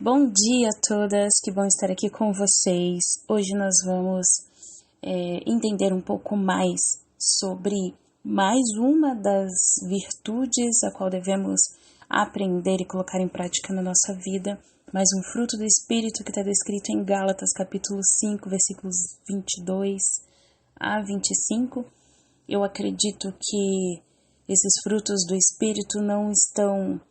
Bom dia a todas, que bom estar aqui com vocês. Hoje nós vamos entender um pouco mais sobre mais uma das virtudes a qual devemos aprender e colocar em prática na nossa vida, mais um fruto do Espírito que está descrito em Gálatas capítulo 5, versículos 22 a 25. Eu acredito que esses frutos do Espírito não estão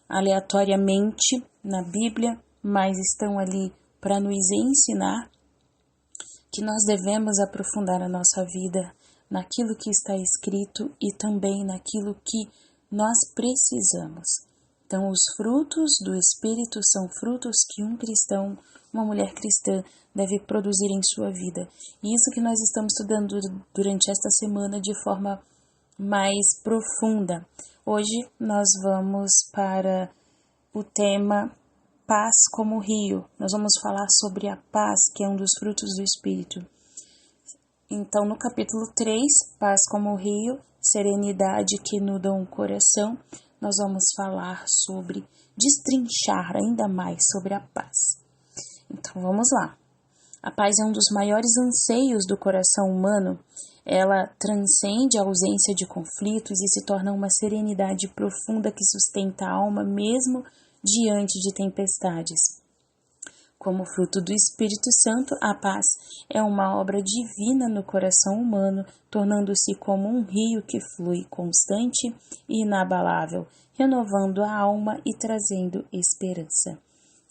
aleatoriamente na Bíblia, mas estão ali para nos ensinar que nós devemos aprofundar a nossa vida naquilo que está escrito e também naquilo que nós precisamos. Então, os frutos do Espírito são frutos que um cristão, uma mulher cristã, deve produzir em sua vida. E isso que nós estamos estudando durante esta semana de forma mais profunda. Hoje nós vamos para o tema Paz como Rio. Nós vamos falar sobre a paz, que é um dos frutos do Espírito. Então, no capítulo 3, Paz como Rio, serenidade que inunda o coração, nós vamos falar sobre destrinchar ainda mais sobre a paz. Então, vamos lá. A paz é um dos maiores anseios do coração humano. Ela transcende a ausência de conflitos e se torna uma serenidade profunda que sustenta a alma mesmo diante de tempestades. Como fruto do Espírito Santo, a paz é uma obra divina no coração humano, tornando-se como um rio que flui constante e inabalável, renovando a alma e trazendo esperança.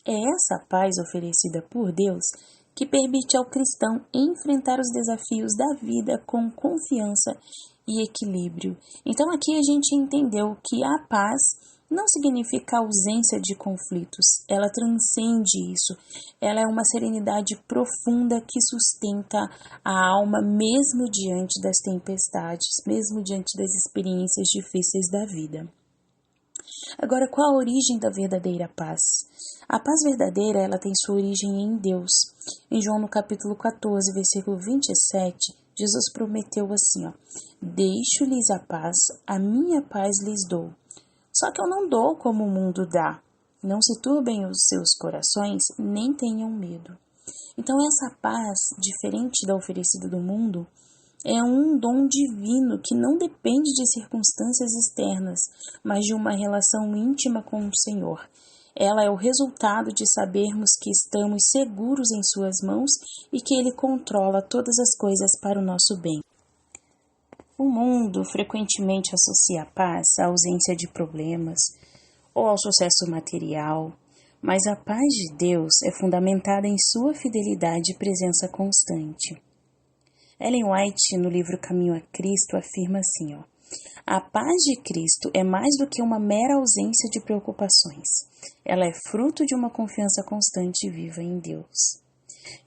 É essa paz oferecida por Deus que permite ao cristão enfrentar os desafios da vida com confiança e equilíbrio. Então aqui a gente entendeu que a paz não significa ausência de conflitos, ela transcende isso. Ela é uma serenidade profunda que sustenta a alma mesmo diante das tempestades, mesmo diante das experiências difíceis da vida. Agora, qual a origem da verdadeira paz? A paz verdadeira, ela tem sua origem em Deus. Em João, no capítulo 14, versículo 27, Jesus prometeu assim, Deixo-lhes a paz, a minha paz lhes dou. Só que eu não dou como o mundo dá. Não se turbem os seus corações, nem tenham medo. Então, essa paz, diferente da oferecida do mundo, é um dom divino que não depende de circunstâncias externas, mas de uma relação íntima com o Senhor. Ela é o resultado de sabermos que estamos seguros em Suas mãos e que Ele controla todas as coisas para o nosso bem. O mundo frequentemente associa a paz à ausência de problemas ou ao sucesso material, mas a paz de Deus é fundamentada em sua fidelidade e presença constante. Ellen White, no livro Caminho a Cristo, afirma assim, A paz de Cristo é mais do que uma mera ausência de preocupações. Ela é fruto de uma confiança constante e viva em Deus.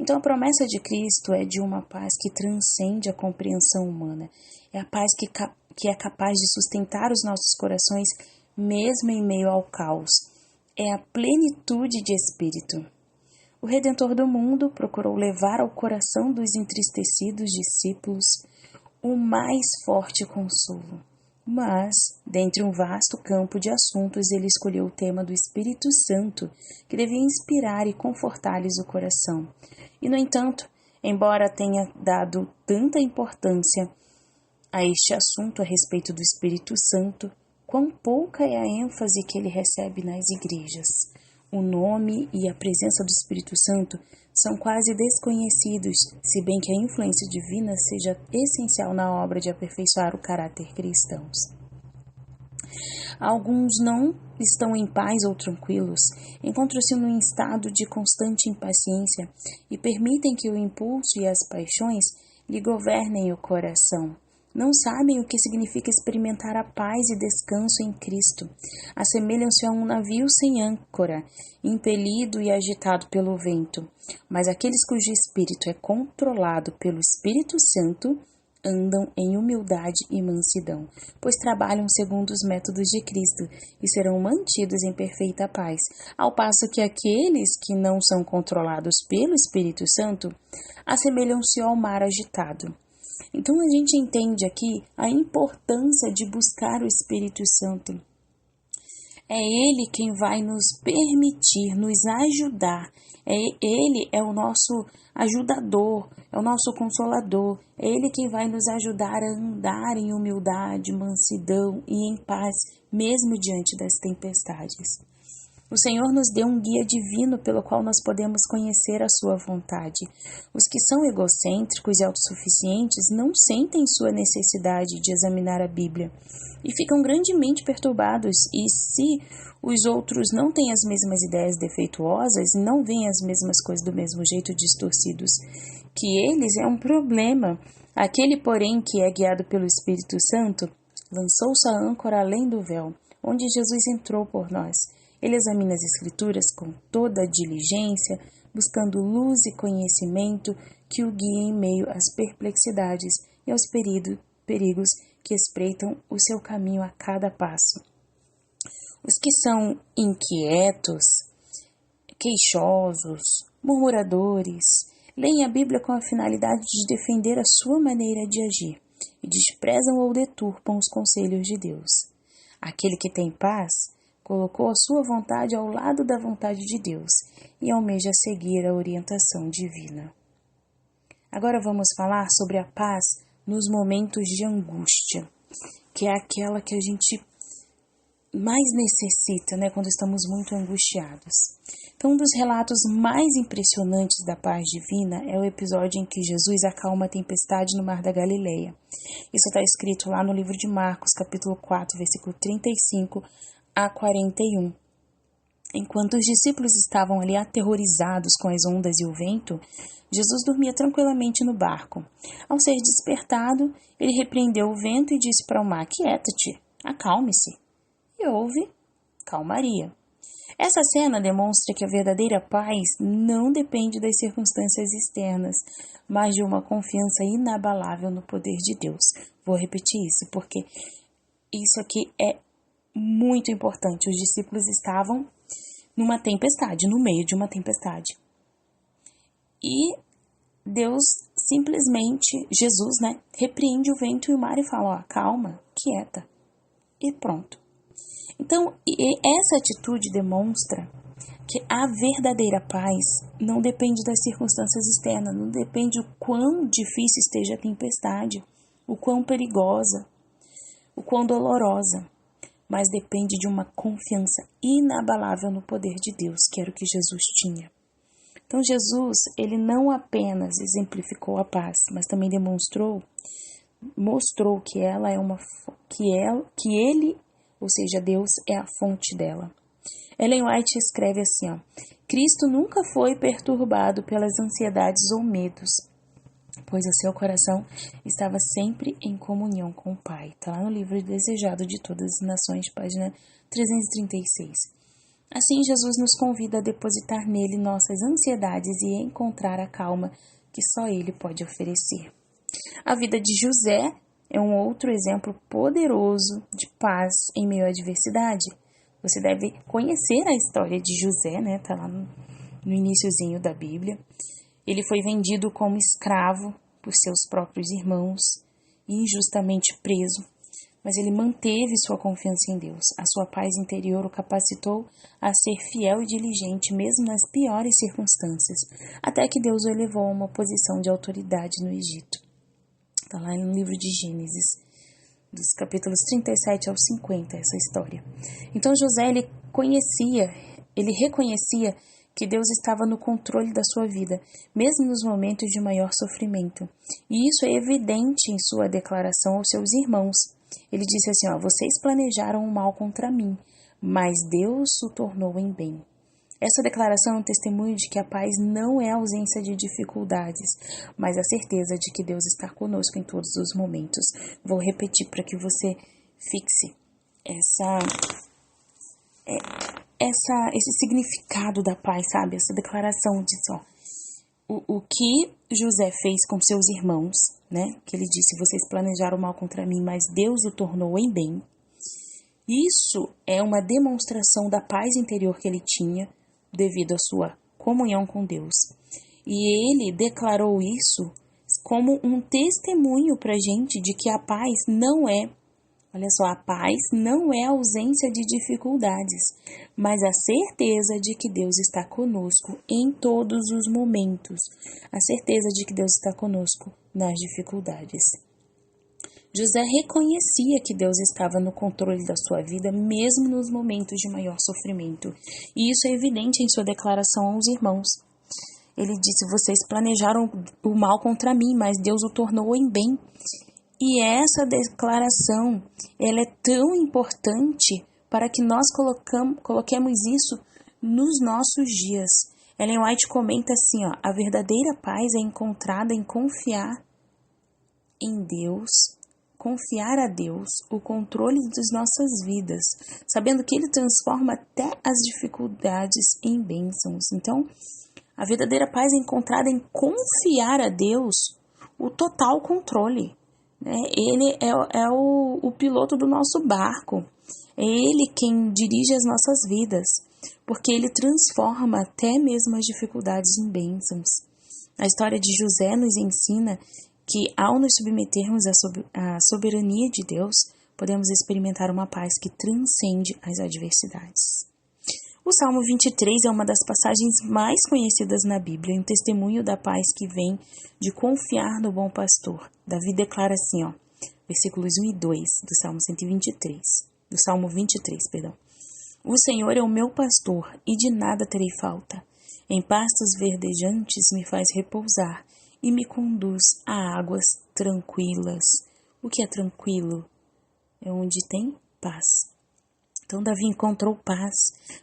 Então, a promessa de Cristo é de uma paz que transcende a compreensão humana. É a paz que é capaz de sustentar os nossos corações mesmo em meio ao caos. É a plenitude de espírito. O Redentor do mundo procurou levar ao coração dos entristecidos discípulos o mais forte consolo. Mas, dentre um vasto campo de assuntos, ele escolheu o tema do Espírito Santo, que devia inspirar e confortar-lhes o coração. E, no entanto, embora tenha dado tanta importância a este assunto a respeito do Espírito Santo, quão pouca é a ênfase que ele recebe nas igrejas. O nome e a presença do Espírito Santo são quase desconhecidos, se bem que a influência divina seja essencial na obra de aperfeiçoar o caráter cristão. Alguns não estão em paz ou tranquilos, encontram-se num estado de constante impaciência e permitem que o impulso e as paixões lhe governem o coração. Não sabem o que significa experimentar a paz e descanso em Cristo. Assemelham-se a um navio sem âncora, impelido e agitado pelo vento. Mas aqueles cujo espírito é controlado pelo Espírito Santo andam em humildade e mansidão, pois trabalham segundo os métodos de Cristo e serão mantidos em perfeita paz, ao passo que aqueles que não são controlados pelo Espírito Santo assemelham-se ao mar agitado. Então a gente entende aqui a importância de buscar o Espírito Santo. É Ele quem vai nos permitir, nos ajudar. Ele é o nosso ajudador, é o nosso consolador. É Ele quem vai nos ajudar a andar em humildade, mansidão e em paz, mesmo diante das tempestades. O Senhor nos deu um guia divino pelo qual nós podemos conhecer a sua vontade. Os que são egocêntricos e autossuficientes não sentem sua necessidade de examinar a Bíblia e ficam grandemente perturbados, e se os outros não têm as mesmas ideias defeituosas e não veem as mesmas coisas do mesmo jeito distorcidos que eles, é um problema. Aquele, porém, que é guiado pelo Espírito Santo, lançou sua âncora além do véu, onde Jesus entrou por nós. Ele examina as Escrituras com toda a diligência, buscando luz e conhecimento que o guiem em meio às perplexidades e aos perigos que espreitam o seu caminho a cada passo. Os que são inquietos, queixosos, murmuradores, leem a Bíblia com a finalidade de defender a sua maneira de agir e desprezam ou deturpam os conselhos de Deus. Aquele que tem paz colocou a sua vontade ao lado da vontade de Deus e almeja seguir a orientação divina. Agora vamos falar sobre a paz nos momentos de angústia, que é aquela que a gente mais necessita, quando estamos muito angustiados. Então, um dos relatos mais impressionantes da paz divina é o episódio em que Jesus acalma a tempestade no Mar da Galileia. Isso está escrito lá no livro de Marcos, capítulo 4, versículo 35 a 41. Enquanto os discípulos estavam ali aterrorizados com as ondas e o vento, Jesus dormia tranquilamente no barco. Ao ser despertado, ele repreendeu o vento e disse para o mar: "Quieta-te, acalme-se." E houve calmaria. Essa cena demonstra que a verdadeira paz não depende das circunstâncias externas, mas de uma confiança inabalável no poder de Deus. Vou repetir isso, porque isso aqui é muito importante. Os discípulos estavam numa tempestade, no meio de uma tempestade. E Deus simplesmente, Jesus, repreende o vento e o mar e fala: calma, quieta. E pronto. Então, essa atitude demonstra que a verdadeira paz não depende das circunstâncias externas, não depende o quão difícil esteja a tempestade, o quão perigosa, o quão dolorosa, mas depende de uma confiança inabalável no poder de Deus, que era o que Jesus tinha. Então, Jesus, ele não apenas exemplificou a paz, mas também mostrou que ela é que ele, ou seja, Deus, é a fonte dela. Ellen White escreve assim: Cristo nunca foi perturbado pelas ansiedades ou medos, pois o seu coração estava sempre em comunhão com o Pai. Está lá no livro Desejado de Todas as Nações, página 336. Assim, Jesus nos convida a depositar nele nossas ansiedades e encontrar a calma que só ele pode oferecer. A vida de José é um outro exemplo poderoso de paz em meio à adversidade. Você deve conhecer a história de José, tá lá no iniciozinho da Bíblia. Ele foi vendido como escravo por seus próprios irmãos e injustamente preso, mas ele manteve sua confiança em Deus. A sua paz interior o capacitou a ser fiel e diligente mesmo nas piores circunstâncias, até que Deus o elevou a uma posição de autoridade no Egito. Está lá no livro de Gênesis, dos capítulos 37 ao 50, essa história. Então José, ele reconhecia que Deus estava no controle da sua vida, mesmo nos momentos de maior sofrimento. E isso é evidente em sua declaração aos seus irmãos. Ele disse assim: vocês planejaram o mal contra mim, mas Deus o tornou em bem. Essa declaração é um testemunho de que a paz não é a ausência de dificuldades, mas a certeza de que Deus está conosco em todos os momentos. Vou repetir para que você fixe esse significado da paz, sabe? Essa declaração de o que José fez com seus irmãos, que ele disse: vocês planejaram o mal contra mim, mas Deus o tornou em bem. Isso é uma demonstração da paz interior que ele tinha devido à sua comunhão com Deus. E ele declarou isso como um testemunho para a gente de que a paz não é Olha só, a paz não é a ausência de dificuldades, mas a certeza de que Deus está conosco em todos os momentos. A certeza de que Deus está conosco nas dificuldades. José reconhecia que Deus estava no controle da sua vida, mesmo nos momentos de maior sofrimento. E isso é evidente em sua declaração aos irmãos. Ele disse: vocês planejaram o mal contra mim, mas Deus o tornou em bem. E essa declaração, ela é tão importante para que nós coloquemos isso nos nossos dias. Ellen White comenta assim, a verdadeira paz é encontrada em confiar em Deus, confiar a Deus o controle das nossas vidas, sabendo que Ele transforma até as dificuldades em bênçãos. Então, a verdadeira paz é encontrada em confiar a Deus o total controle. Ele é o piloto do nosso barco. É Ele quem dirige as nossas vidas, porque Ele transforma até mesmo as dificuldades em bênçãos. A história de José nos ensina que, ao nos submetermos à soberania de Deus, podemos experimentar uma paz que transcende as adversidades. O Salmo 23 é uma das passagens mais conhecidas na Bíblia, um testemunho da paz que vem de confiar no bom pastor. Davi declara assim, versículos 1 e 2 do Salmo 123, do Salmo 23, perdão. O Senhor é o meu pastor e de nada terei falta. Em pastos verdejantes me faz repousar e me conduz a águas tranquilas. O que é tranquilo? É onde tem paz. Então Davi encontrou paz,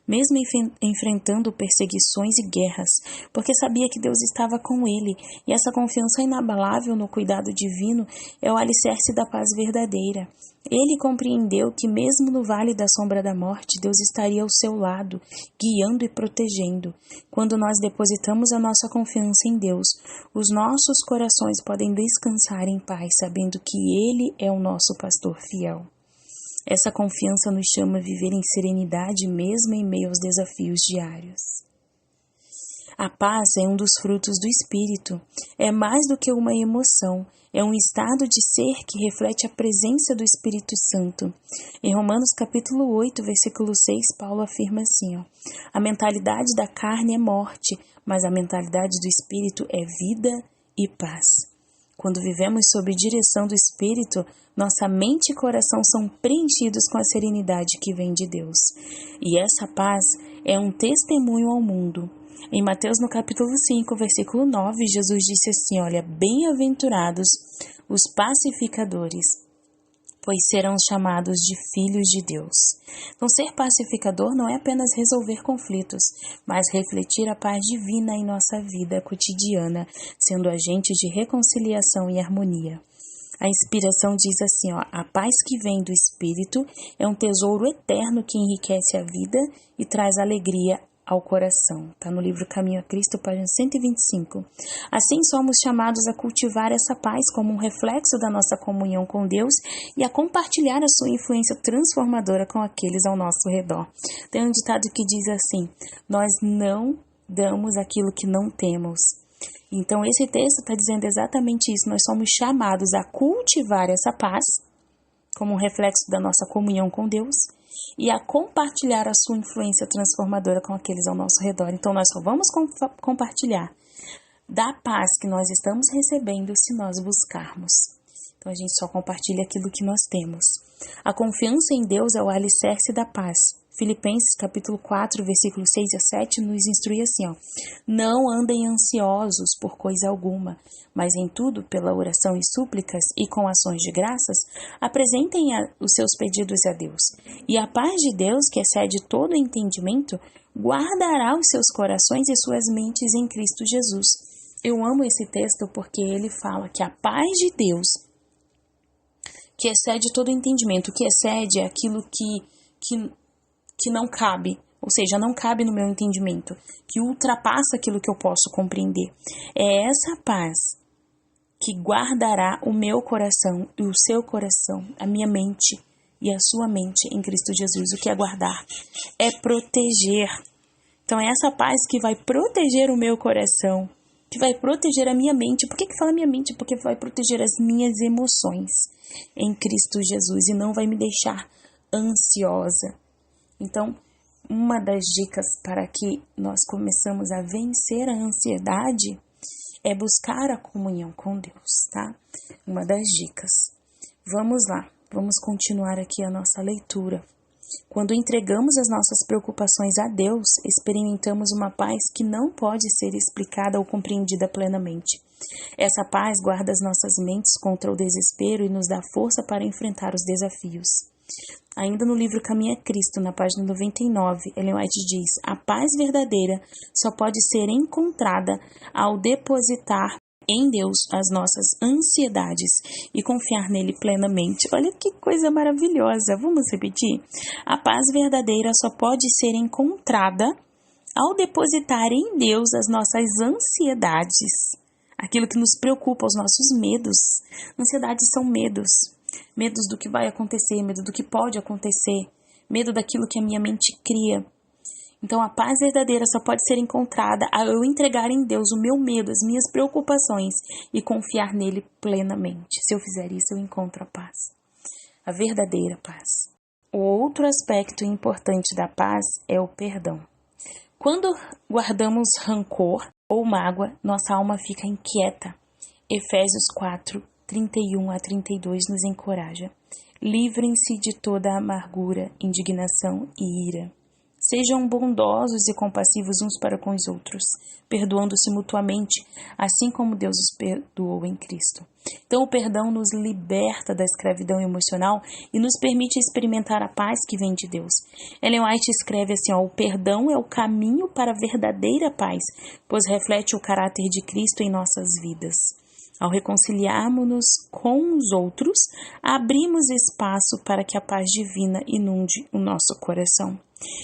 mesmo enfrentando perseguições e guerras, porque sabia que Deus estava com ele, e essa confiança inabalável no cuidado divino é o alicerce da paz verdadeira. Ele compreendeu que mesmo no vale da sombra da morte, Deus estaria ao seu lado, guiando e protegendo. Quando nós depositamos a nossa confiança em Deus, os nossos corações podem descansar em paz, sabendo que Ele é o nosso pastor fiel. Essa confiança nos chama a viver em serenidade mesmo em meio aos desafios diários. A paz é um dos frutos do Espírito. É mais do que uma emoção. É um estado de ser que reflete a presença do Espírito Santo. Em Romanos capítulo 8, versículo 6, Paulo afirma assim, a mentalidade da carne é morte, mas a mentalidade do Espírito é vida e paz. Quando vivemos sob direção do Espírito, nossa mente e coração são preenchidos com a serenidade que vem de Deus. E essa paz é um testemunho ao mundo. Em Mateus, no capítulo 5, versículo 9, Jesus disse assim, bem-aventurados os pacificadores, pois serão chamados de filhos de Deus. Então, ser pacificador não é apenas resolver conflitos, mas refletir a paz divina em nossa vida cotidiana, sendo agente de reconciliação e harmonia. A inspiração diz assim, a paz que vem do Espírito é um tesouro eterno que enriquece a vida e traz alegria ao coração. Está no livro Caminho a Cristo, página 125. Assim somos chamados a cultivar essa paz como um reflexo da nossa comunhão com Deus e a compartilhar a sua influência transformadora com aqueles ao nosso redor. Tem um ditado que diz assim, nós não damos aquilo que não temos. Então esse texto está dizendo exatamente isso, nós somos chamados a cultivar essa paz como um reflexo da nossa comunhão com Deus e a compartilhar a sua influência transformadora com aqueles ao nosso redor. Então, nós só vamos compartilhar da paz que nós estamos recebendo se nós buscarmos. Então, a gente só compartilha aquilo que nós temos. A confiança em Deus é o alicerce da paz. Filipenses capítulo 4, versículos 6 a 7 nos instrui assim, não andem ansiosos por coisa alguma, mas em tudo, pela oração e súplicas e com ações de graças, apresentem os seus pedidos a Deus. E a paz de Deus, que excede todo entendimento, guardará os seus corações e suas mentes em Cristo Jesus. Eu amo esse texto porque ele fala que a paz de Deus, que excede todo entendimento, que excede aquilo que não cabe, ou seja, não cabe no meu entendimento, que ultrapassa aquilo que eu posso compreender. É essa paz que guardará o meu coração e o seu coração, a minha mente e a sua mente em Cristo Jesus. O que é guardar? É proteger. Então é essa paz que vai proteger o meu coração, que vai proteger a minha mente. Por que fala minha mente? Porque vai proteger as minhas emoções em Cristo Jesus e não vai me deixar ansiosa. Então, uma das dicas para que nós começamos a vencer a ansiedade é buscar a comunhão com Deus, tá? Uma das dicas. Vamos lá, vamos continuar aqui a nossa leitura. Quando entregamos as nossas preocupações a Deus, experimentamos uma paz que não pode ser explicada ou compreendida plenamente. Essa paz guarda as nossas mentes contra o desespero e nos dá força para enfrentar os desafios. Ainda no livro Caminho a Cristo, na página 99, Ellen White diz: a paz verdadeira só pode ser encontrada ao depositar em Deus as nossas ansiedades e confiar nele plenamente. Olha que coisa maravilhosa. Vamos repetir? A paz verdadeira só pode ser encontrada ao depositar em Deus as nossas ansiedades, aquilo que nos preocupa, os nossos medos. Ansiedades são medos. Medos do que vai acontecer, medo do que pode acontecer, medo daquilo que a minha mente cria. Então, a paz verdadeira só pode ser encontrada ao eu entregar em Deus o meu medo, as minhas preocupações e confiar nele plenamente. Se eu fizer isso, eu encontro a paz. A verdadeira paz. O outro aspecto importante da paz é o perdão. Quando guardamos rancor ou mágoa, nossa alma fica inquieta. Efésios 4, 31 a 32 nos encoraja. Livrem-se de toda amargura, indignação e ira. Sejam bondosos e compassivos uns para com os outros, perdoando-se mutuamente, assim como Deus os perdoou em Cristo. Então, o perdão nos liberta da escravidão emocional e nos permite experimentar a paz que vem de Deus. Ellen White escreve assim, o perdão é o caminho para a verdadeira paz, pois reflete o caráter de Cristo em nossas vidas. Ao reconciliarmos-nos com os outros, abrimos espaço para que a paz divina inunde o nosso coração.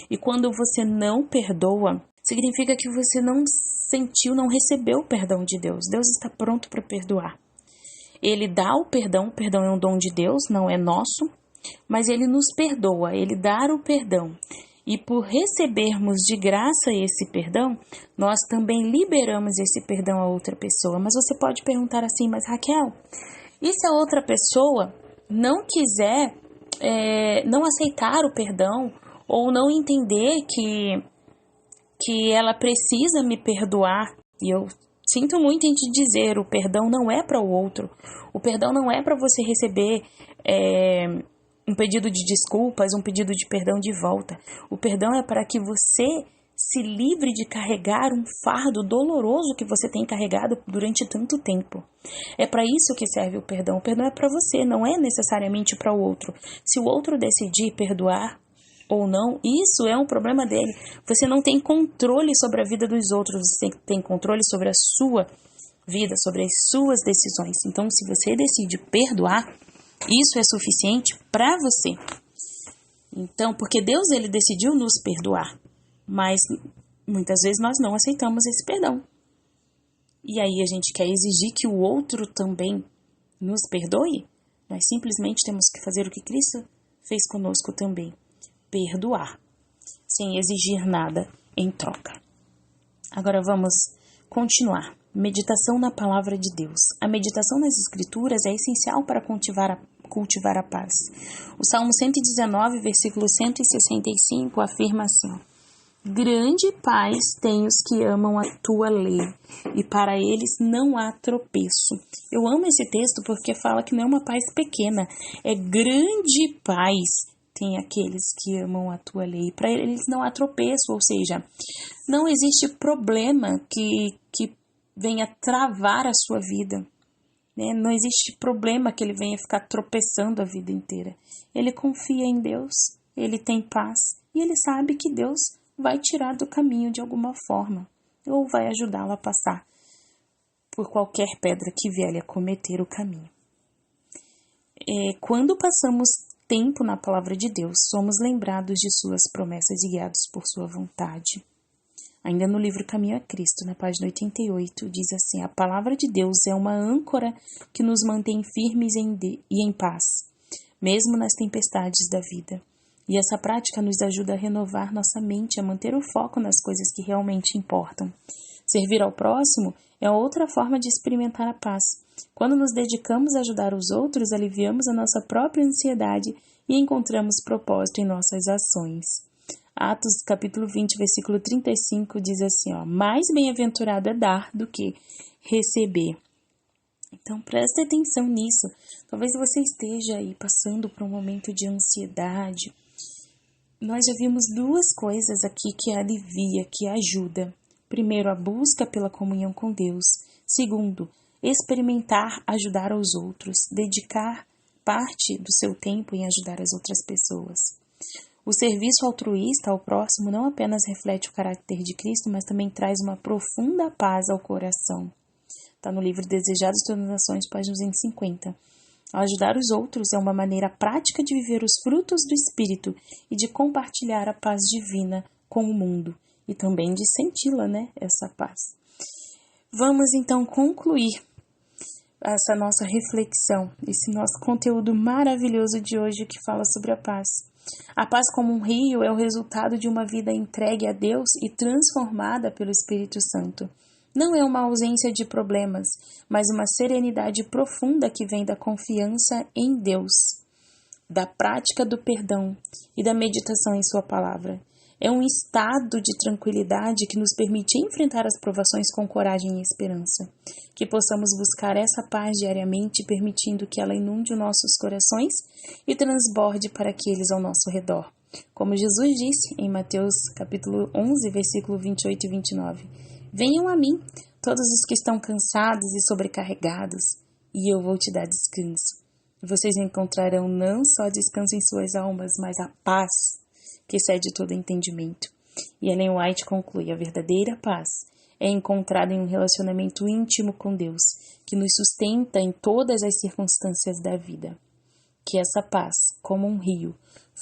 E quando você não perdoa, significa que você não sentiu, não recebeu o perdão de Deus. Deus está pronto para perdoar. Ele dá o perdão é um dom de Deus, não é nosso, mas ele nos perdoa, ele dá o perdão. E por recebermos de graça esse perdão, nós também liberamos esse perdão a outra pessoa. Mas você pode perguntar assim, mas Raquel, e se a outra pessoa não quiser, não aceitar o perdão, ou não entender que ela precisa me perdoar? E eu sinto muito em te dizer, o perdão não é para o outro. O perdão não é para você receber um pedido de desculpas, um pedido de perdão de volta. O perdão é para que você se livre de carregar um fardo doloroso que você tem carregado durante tanto tempo. É para isso que serve o perdão. O perdão é para você, não é necessariamente para o outro. Se o outro decidir perdoar ou não, isso é um problema dele. Você não tem controle sobre a vida dos outros, você tem controle sobre a sua vida, sobre as suas decisões. Então, se você decide perdoar, isso é suficiente para você. Então, porque Deus, ele decidiu nos perdoar, mas muitas vezes nós não aceitamos esse perdão. E aí a gente quer exigir que o outro também nos perdoe? Nós simplesmente temos que fazer o que Cristo fez conosco também. Perdoar, sem exigir nada em troca. Agora vamos continuar. Meditação na Palavra de Deus. A meditação nas Escrituras é essencial para cultivar a paz. O Salmo 119, versículo 165, afirma assim: grande paz têm os que amam a tua lei, e para eles não há tropeço. Eu amo esse texto porque fala que não é uma paz pequena, é grande paz tem aqueles que amam a tua lei. Para eles não há tropeço, ou seja, não existe problema que venha travar a sua vida, né? Não existe problema que ele venha ficar tropeçando a vida inteira. Ele confia em Deus, ele tem paz e ele sabe que Deus vai tirar do caminho de alguma forma ou vai ajudá-lo a passar por qualquer pedra que vier a cometer o caminho. Quando passamos tempo na Palavra de Deus, somos lembrados de suas promessas e guiados por sua vontade. Ainda no livro Caminho a Cristo, na página 88, diz assim: a Palavra de Deus é uma âncora que nos mantém firmes e em paz, mesmo nas tempestades da vida. E essa prática nos ajuda a renovar nossa mente, a manter o foco nas coisas que realmente importam. Servir ao próximo é outra forma de experimentar a paz. Quando nos dedicamos a ajudar os outros, aliviamos a nossa própria ansiedade e encontramos propósito em nossas ações. Atos capítulo 20, versículo 35 diz assim, mais bem-aventurado é dar do que receber. Então preste atenção nisso. Talvez você esteja aí passando por um momento de ansiedade. Nós já vimos duas coisas aqui que alivia, que ajuda. Primeiro, a busca pela comunhão com Deus. Segundo, experimentar ajudar aos outros, dedicar parte do seu tempo em ajudar as outras pessoas. O serviço altruísta ao próximo não apenas reflete o caráter de Cristo, mas também traz uma profunda paz ao coração. Está no livro Desejados das Nações, página 250. Ajudar os outros é uma maneira prática de viver os frutos do Espírito e de compartilhar a paz divina com o mundo. E também de senti-la, essa paz. Vamos então concluir essa nossa reflexão, esse nosso conteúdo maravilhoso de hoje que fala sobre a paz. A paz como um rio é o resultado de uma vida entregue a Deus e transformada pelo Espírito Santo. Não é uma ausência de problemas, mas uma serenidade profunda que vem da confiança em Deus, da prática do perdão e da meditação em Sua palavra. É um estado de tranquilidade que nos permite enfrentar as provações com coragem e esperança. Que possamos buscar essa paz diariamente, permitindo que ela inunde os nossos corações e transborde para aqueles ao nosso redor. Como Jesus disse em Mateus capítulo 11, versículo 28 e 29. Venham a mim, todos os que estão cansados e sobrecarregados, e eu vou te dar descanso. Vocês encontrarão não só descanso em suas almas, mas a paz que excede todo entendimento. E Ellen White conclui, a verdadeira paz é encontrada em um relacionamento íntimo com Deus, que nos sustenta em todas as circunstâncias da vida. Que essa paz, como um rio,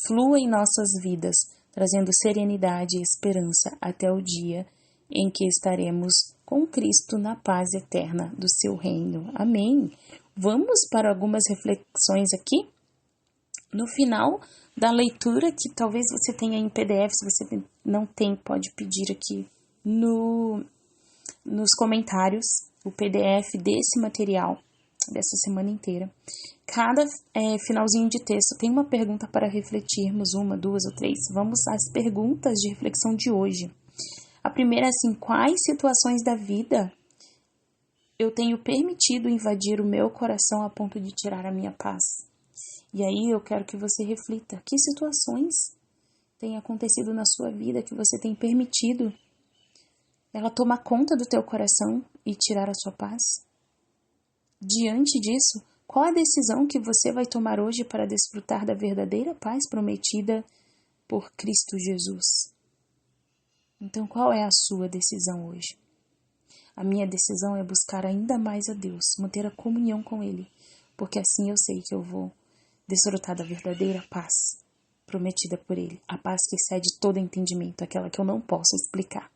flua em nossas vidas, trazendo serenidade e esperança até o dia em que estaremos com Cristo na paz eterna do seu reino. Amém. Vamos para algumas reflexões aqui. No final da leitura, que talvez você tenha em PDF, se você não tem, pode pedir aqui nos comentários o PDF desse material, dessa semana inteira. Cada finalzinho de texto tem uma pergunta para refletirmos, 1, 2 ou 3. Vamos às perguntas de reflexão de hoje. A primeira é assim, quais situações da vida eu tenho permitido invadir o meu coração a ponto de tirar a minha paz? E aí eu quero que você reflita, que situações têm acontecido na sua vida que você tem permitido ela tomar conta do teu coração e tirar a sua paz? Diante disso, qual a decisão que você vai tomar hoje para desfrutar da verdadeira paz prometida por Cristo Jesus? Então, qual é a sua decisão hoje? A minha decisão é buscar ainda mais a Deus, manter a comunhão com Ele, porque assim eu sei que eu vou desfrutar da verdadeira paz prometida por Ele, a paz que excede todo entendimento, aquela que eu não posso explicar.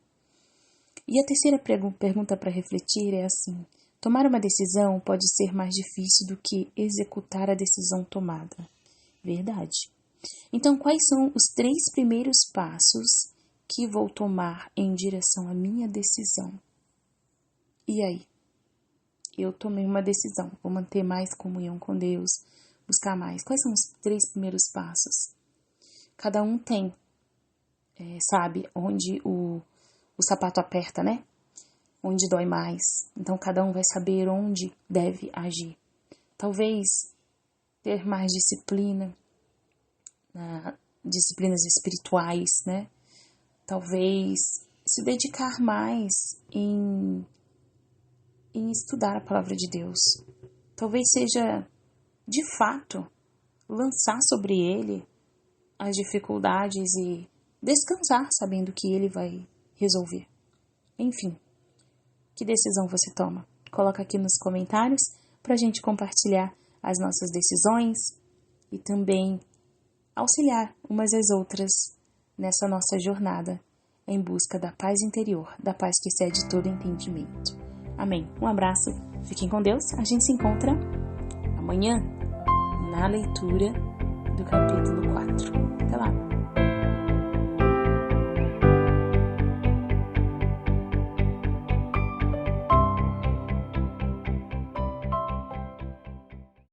E a terceira pergunta para refletir é assim, tomar uma decisão pode ser mais difícil do que executar a decisão tomada. Verdade. Então, quais são os 3 primeiros passos que vou tomar em direção à minha decisão? E aí? Eu tomei uma decisão, vou manter mais comunhão com Deus, buscar mais. Quais são os 3 primeiros passos? Cada um tem, sabe, onde o sapato aperta, Onde dói mais. Então, cada um vai saber onde deve agir. Talvez ter mais disciplina, disciplinas espirituais, Talvez se dedicar mais em estudar a palavra de Deus. Talvez seja, de fato, lançar sobre ele as dificuldades e descansar sabendo que ele vai resolver. Enfim, que decisão você toma? Coloca aqui nos comentários para a gente compartilhar as nossas decisões e também auxiliar umas às outras nessa nossa jornada em busca da paz interior, da paz que excede todo entendimento. Amém. Um abraço, fiquem com Deus, a gente se encontra amanhã na leitura do capítulo 4. Até lá!